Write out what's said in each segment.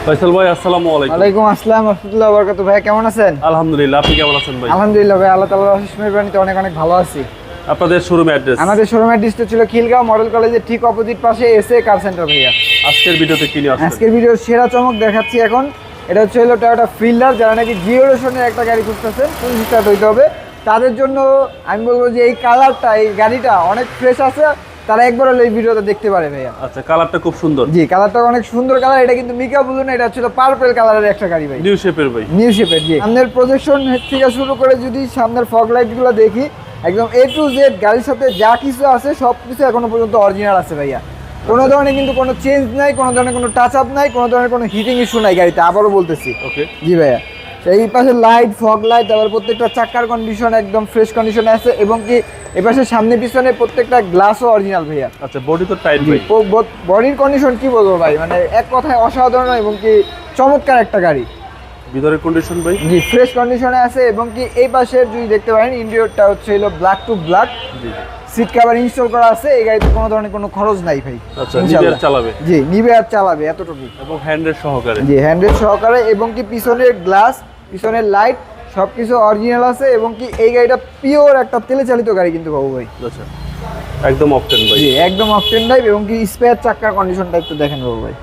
ফয়সাল ভাই আসসালামু আলাইকুম। ওয়ালাইকুম আসসালাম রাহমাতুল্লাহি ওয়া বারাকাতুহু। ভাই কেমন আছেন? আলহামদুলিল্লাহ, আপনি কেমন আছেন ভাই? আলহামদুলিল্লাহ ভাই, আল্লাহ তাআলার অশেষ মেহেরবানিতে অনেক অনেক ভালো আছি। আপনাদের শোরুম অ্যাড্রেস? আমাদের শোরুম অ্যাড্রেসটা ছিল খিলগাঁও মডেল কলেজের ঠিক অপোজিট পাশে এসএ কার সেন্টার ভাইয়া। আজকের ভিডিওতে কি নিয়ে আসছেন? আজকের ভিডিওর সেরা চমক দেখাচ্ছি এখন। এটা হচ্ছে টয়োটা ফিল্ডার, যারা নাকি জিওরেশনের একটা গাড়ি খুঁজতেছেন, ফুল স্টার্ট হইতে হবে তাদের জন্য আমি বলবো যে এই কালারটা, এই গাড়িটা অনেক ফ্রেশ আছে, তারা একবার হলে এই ভিডিওটা দেখতে পারে ভাইয়া। আচ্ছা, কালারটা খুব সুন্দর। জি, কালারটা অনেক সুন্দর কালার। এটা কিন্তু মিকা ব্লু না, এটা ছিল পার্পল কালারের একটা গাড়ি ভাই, নিউ শেপের ভাই। নিউ শেপের। জি, সামনের প্রজেকশন থেকে শুরু করে যদি সামনের ফগ লাইটগুলো দেখি, একদম এ টু জেড গাড়ির সাথে যা কিছু আছে সব কিছু এখনো পর্যন্ত অরিজিনাল আছে ভাইয়া। কোনো ধরনের কিন্তু কোনো চেঞ্জ নাই, কোনো ধরনের কোনো টাচ আপ নাই, কোনো ধরনের কোনো হিটিং ইস্যু নাই গাড়িতে, আবারও বলতেছি। ওকে জি ভাইয়া, এই পাশে লাইট, ফগ লাইট, তারপর প্রত্যেকটা চাকার কন্ডিশন একদম ফ্রেশ কন্ডিশনে আছে, এবং কি এ পাশে সামনে পিছনে প্রত্যেকটা গ্লাসও অরিজিনাল ভাইয়া। আচ্ছা, বডি তো টাইট ভাই। বডির কন্ডিশন কি বলবো ভাই, মানে এক কথায় অসাধারণ, এবং কি চমৎকার একটা গাড়ি। ভিতরের কন্ডিশন ভাই? জি, ফ্রেশ কন্ডিশনে আছে, এবং কি এই পাশের যদি দেখতে পারেন ইন্টেরিয়রটা হচ্ছে হলো ব্ল্যাক টু ব্ল্যাক। জি, সিট কভার ইনস্টল করা আছে। এই গাড়িতে কোনো ধরনের কোনো খরচ নাই ভাই। আচ্ছা, নিবে আর চালাবে? জি, নিবে আর চালাবে, এতটুকু। এবং হ্যান্ডেল সহকারে? জি, হ্যান্ডেল সহকারে, এবং কি পিছনের গ্লাস, পিছনের লাইট সবকিছু অরিজিনাল আছে, এবং কি এই গাড়িটা পিওর একটা তেলে চালিত গাড়ি কিন্তু বাবু ভাই। আচ্ছা, একদম অকটেন ভাই? জি, একদম অকটেন টাইপ, এবং কি স্পেয়ার চাকার কন্ডিশনটা একটু দেখেন বাবু ভাই।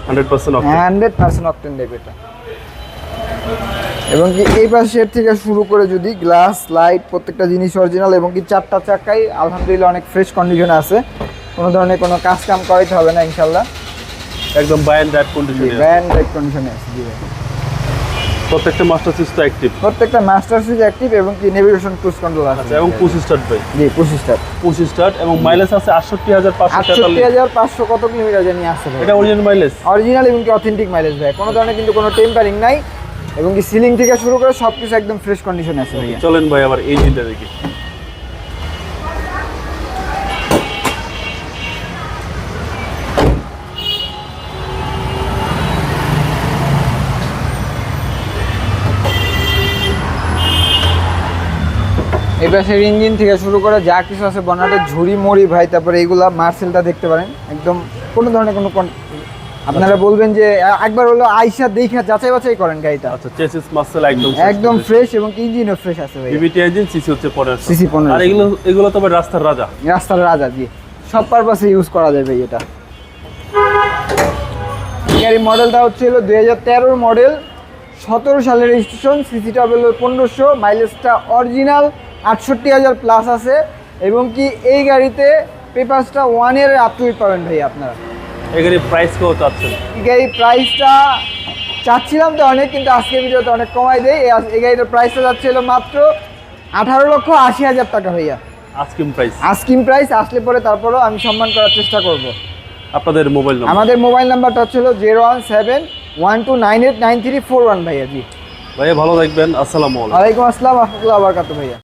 100% অকটেন? 100% অকটেন টাইপ এটা। এবং কি এই পাশের থেকে শুরু করে যদি গ্লাস, লাইট, প্রত্যেকটা জিনিস অরিজিনাল, এবং কি চারটা চাকাই আলহামদুলিল্লাহ অনেক ফ্রেশ কন্ডিশনে আছে। কোনো ধরনের কোনো কাজ কাম করাইতে হবে না ইনশাল্লাহ। একদম বায়ান ড্রাইভ কন্ডিশনে? ব্যান্ড টাইপ কন্ডিশনে আছে। জি ভাই, প্রত্যেকটা মাস্টার সুইচ তো অ্যাক্টিভ? প্রত্যেকটা মাস্টার সুইচ অ্যাক্টিভ, এবং কি নেভিগেশন ক্রুজ কন্ট্রোল আছে। আচ্ছা, এবং পুশ স্টার্ট ভাই? জি, পুশ স্টার্ট। পুশ স্টার্ট, এবং মাইলেজ আছে 68,543। 68,500 কত কিলোমিটার জানি আছে ভাই। এটা অরিজিনাল মাইলেজ? অরিজিনাল, এবং কি অথেন্টিক মাইলেজ ভাই। কোনো ধরনের কিন্তু কোনো টেম্পারিং নাই, এবং কি সিলিং থেকে শুরু করে সবকিছু একদম ফ্রেশ কন্ডিশনে আছে ভাই। চলেন ভাই আবার এই জিনটা দেখি। এই পাশের ইঞ্জিন থেকে শুরু করে যা কিছু আছে, বনাটের ঝুড়ি মড়ি ভাই, তারপরে এইগুলা মার্সেলটা দেখতে পারেন, একদম কোনো ধরনের কোনো আপনারা বলবেন যে একবার হলো আইসা দেখে যাচাই বাছাই করেন গাড়িটা। আচ্ছা, চেসিস মাসেল একদম ফ্রেশ, এবং ইঞ্জিনও ফ্রেশ আছে ভাই। বিবিটি ইঞ্জিন, সিসি হচ্ছে 1500 সিসি 1500। আর এগুলো তো ভাই রাস্তার রাজা? রাস্তার রাজা, জি, সব পারপাসে ইউজ করা যায় ভাই এটা। গাড়ি মডেলটা হচ্ছে হলো 2013 মডেল, 17 সালের রেজিস্ট্রেশন, সিসিটা হলো 1500, মাইলেজটা অরিজিনাল 68,000 প্লাস আছে, এবং কি এই গাড়িতে পেপারসটা 1 ইয়ারের আপটুডেট পাবেন ভাই আপনারা। এই গাড়ির প্রাইস কেউ চাচ্ছেন? এই গাড়ির প্রাইসটা চাচ্ছিলাম তো অনেক, কিন্তু আজকের ভিডিওতে অনেক কমাই দেয়। এই গাড়িটার প্রাইসটা যাচ্ছে হলো মাত্র 18,80,000 টাকা ভাইয়া। Asking price? Asking price. আসলে পরে তারপরেও আমি সম্মান করার চেষ্টা করব। আপনাদের মোবাইল নাম্বার? আমাদের মোবাইল নাম্বারটা হচ্ছে হলো 01712989341 ভাইয়া। জি ভাইয়া, ভালো থাকবেন। আসসালামু আলাইকুম। ওয়ালাইকুম আসসালাম রাহমাতুল্লাহি ওয়া বারাকাতুহু ভাইয়া।